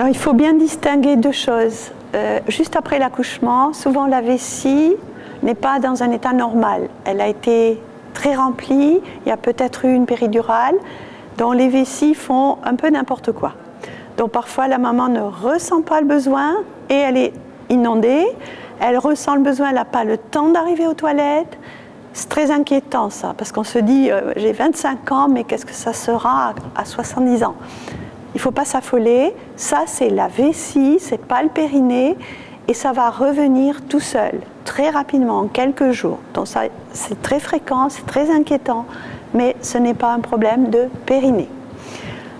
il faut bien distinguer deux choses. Juste après l'accouchement, souvent la vessie n'est pas dans un état normal. Elle a été très remplie, il y a peut-être eu une péridurale, dont les vessies font un peu n'importe quoi. Donc parfois la maman ne ressent pas le besoin et elle est inondée, elle ressent le besoin, elle n'a pas le temps d'arriver aux toilettes. C'est très inquiétant ça, parce qu'on se dit j'ai 25 ans, mais qu'est-ce que ça sera à 70 ans? Il ne faut pas s'affoler, ça c'est la vessie, c'est pas le périnée, et ça va revenir tout seul, très rapidement, en quelques jours. Donc ça, c'est très fréquent, c'est très inquiétant, mais ce n'est pas un problème de périnée.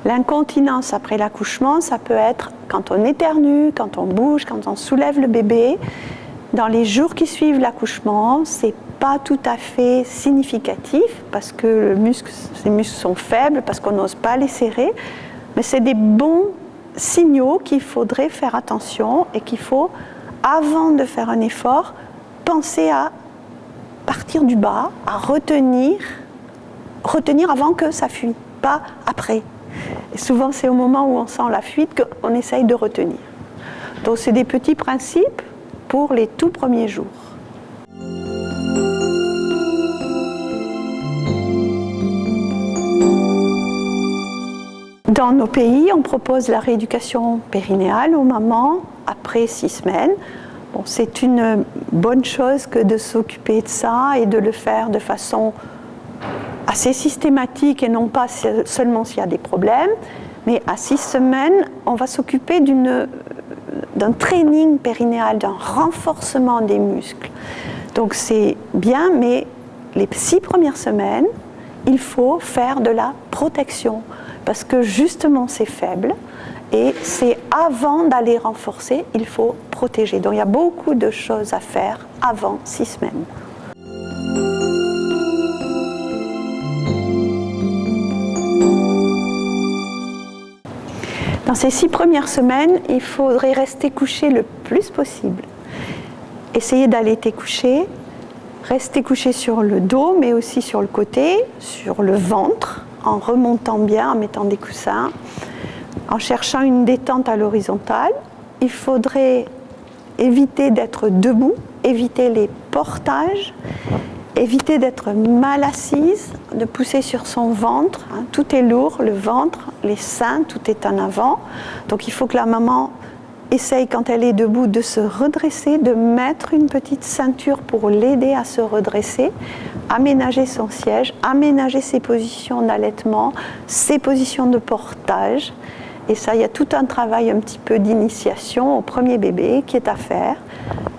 L'incontinence après l'accouchement, ça peut être quand on éternue, quand on bouge, quand on soulève le bébé. Dans les jours qui suivent l'accouchement, c'est pas tout à fait significatif, parce que ces muscles sont faibles, parce qu'on n'ose pas les serrer, mais c'est des bons signaux qu'il faudrait faire attention et qu'il faut, avant de faire un effort, penser à partir du bas, à retenir avant que ça fuit, pas après. Et souvent, c'est au moment où on sent la fuite qu'on essaye de retenir. Donc, c'est des petits principes pour les tout premiers jours. Dans nos pays, on propose la rééducation périnéale aux mamans après 6 semaines. Bon, c'est une bonne chose que de s'occuper de ça et de le faire de façon assez systématique et non pas seulement s'il y a des problèmes. Mais à 6 semaines, on va s'occuper d'un training périnéal, d'un renforcement des muscles. Donc c'est bien, mais les 6 premières semaines, il faut faire de la protection. Parce que justement c'est faible et c'est avant d'aller renforcer, il faut protéger. Donc il y a beaucoup de choses à faire avant 6 semaines. Dans ces 6 premières semaines, il faudrait rester couché le plus possible. Essayez d'allaiter couché, rester couché sur le dos mais aussi sur le côté, sur le ventre, en remontant bien, en mettant des coussins, en cherchant une détente à l'horizontale. Il faudrait éviter d'être debout, éviter les portages, éviter d'être mal assise, de pousser sur son ventre. Tout est lourd, le ventre, les seins, tout est en avant. Donc il faut que la maman essaye, quand elle est debout, de se redresser, de mettre une petite ceinture pour l'aider à se redresser, aménager son siège, aménager ses positions d'allaitement, ses positions de portage. Et ça, il y a tout un travail un petit peu d'initiation au premier bébé qui est à faire.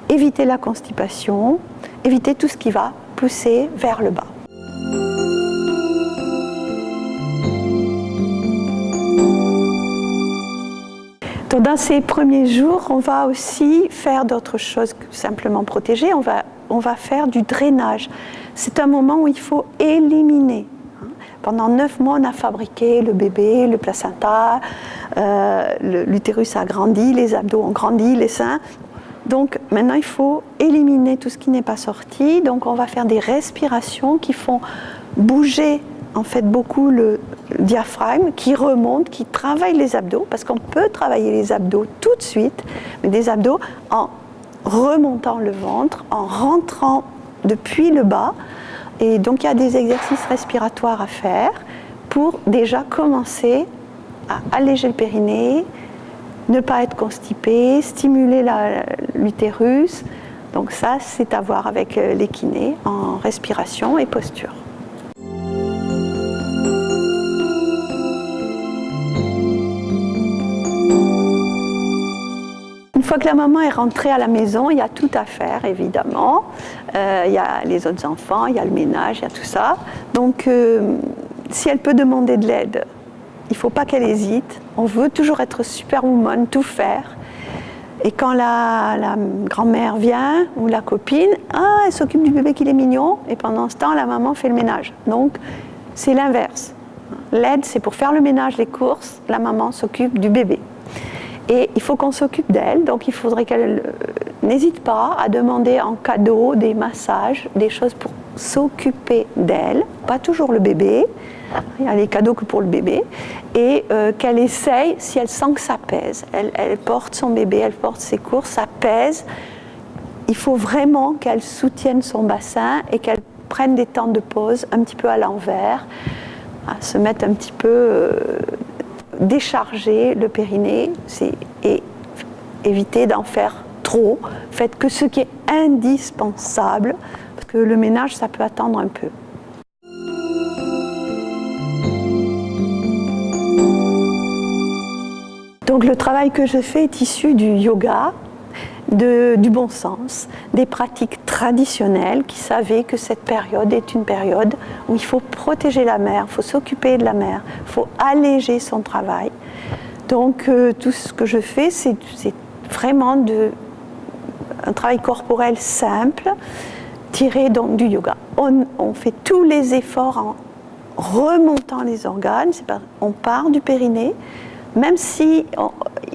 Éviter la constipation, éviter tout ce qui va pousser vers le bas. Donc dans ces premiers jours, on va aussi faire d'autres choses que simplement protéger. On va faire du drainage. C'est un moment où il faut éliminer. Pendant 9 mois, on a fabriqué le bébé, le placenta, l'utérus a grandi, les abdos ont grandi, les seins. Donc maintenant, il faut éliminer tout ce qui n'est pas sorti. Donc on va faire des respirations qui font bouger en fait beaucoup le diaphragme, qui remonte, qui travaille les abdos, parce qu'on peut travailler les abdos tout de suite, mais des abdos en remontant le ventre, en rentrant depuis le bas. Et donc il y a des exercices respiratoires à faire pour déjà commencer à alléger le périnée, ne pas être constipé, stimuler l'utérus. Donc ça, c'est à voir avec les kinés en respiration et posture. Une fois que la maman est rentrée à la maison, il y a tout à faire, évidemment. Il y a les autres enfants, il y a le ménage, il y a tout ça. Donc, si elle peut demander de l'aide, il ne faut pas qu'elle hésite. On veut toujours être superwoman, tout faire. Et quand la grand-mère vient, ou la copine, elle s'occupe du bébé qu'il est mignon, et pendant ce temps, la maman fait le ménage. Donc, c'est l'inverse. L'aide, c'est pour faire le ménage, les courses, la maman s'occupe du bébé. Et il faut qu'on s'occupe d'elle, donc il faudrait qu'elle n'hésite pas à demander en cadeau des massages, des choses pour s'occuper d'elle, pas toujours le bébé, il y a les cadeaux que pour le bébé, et qu'elle essaye, si elle sent que ça pèse, elle porte son bébé, elle porte ses courses, ça pèse, il faut vraiment qu'elle soutienne son bassin et qu'elle prenne des temps de pause un petit peu à l'envers, se mettre un petit peu, décharger le périnée et éviter d'en faire trop. Faites que ce qui est indispensable, parce que le ménage, ça peut attendre un peu. Donc le travail que je fais est issu du yoga, du bon sens, des pratiques traditionnelles qui savaient que cette période est une période où il faut protéger la mère, il faut s'occuper de la mère, il faut alléger son travail. Donc tout ce que je fais, c'est vraiment un travail corporel simple, tiré donc du yoga. On fait tous les efforts en remontant les organes, on part du périnée, même si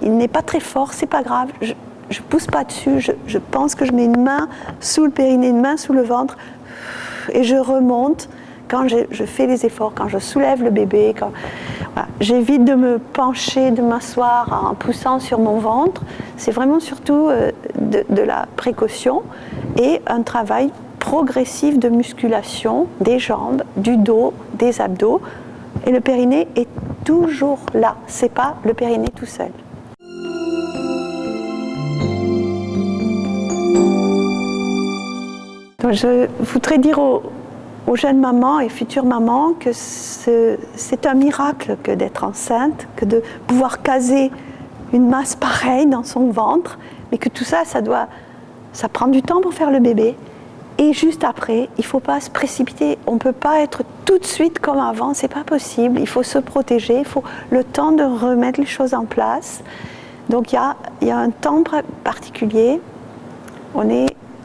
il n'est pas très fort, c'est pas grave. Je pousse pas dessus, je pense que je mets une main sous le périnée, une main sous le ventre et je remonte quand je fais les efforts, quand je soulève le bébé, voilà. J'évite de me pencher, de m'asseoir en poussant sur mon ventre. C'est vraiment surtout de la précaution et un travail progressif de musculation des jambes, du dos, des abdos. Et le périnée est toujours là, c'est pas le périnée tout seul. Donc je voudrais dire aux jeunes mamans et futures mamans que c'est un miracle que d'être enceinte, que de pouvoir caser une masse pareille dans son ventre, mais que tout ça, ça prend du temps pour faire le bébé. Et juste après, il ne faut pas se précipiter. On ne peut pas être tout de suite comme avant, c'est pas possible. Il faut se protéger, il faut le temps de remettre les choses en place. Donc il y a un temps particulier.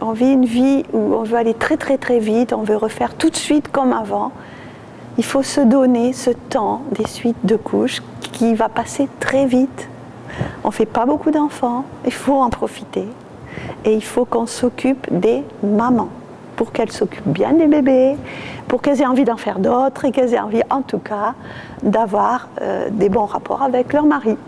On vit une vie où on veut aller très très très vite, on veut refaire tout de suite comme avant. Il faut se donner ce temps des suites de couches qui va passer très vite. On ne fait pas beaucoup d'enfants, il faut en profiter. Et il faut qu'on s'occupe des mamans, pour qu'elles s'occupent bien des bébés, pour qu'elles aient envie d'en faire d'autres et qu'elles aient envie en tout cas d'avoir des bons rapports avec leur mari.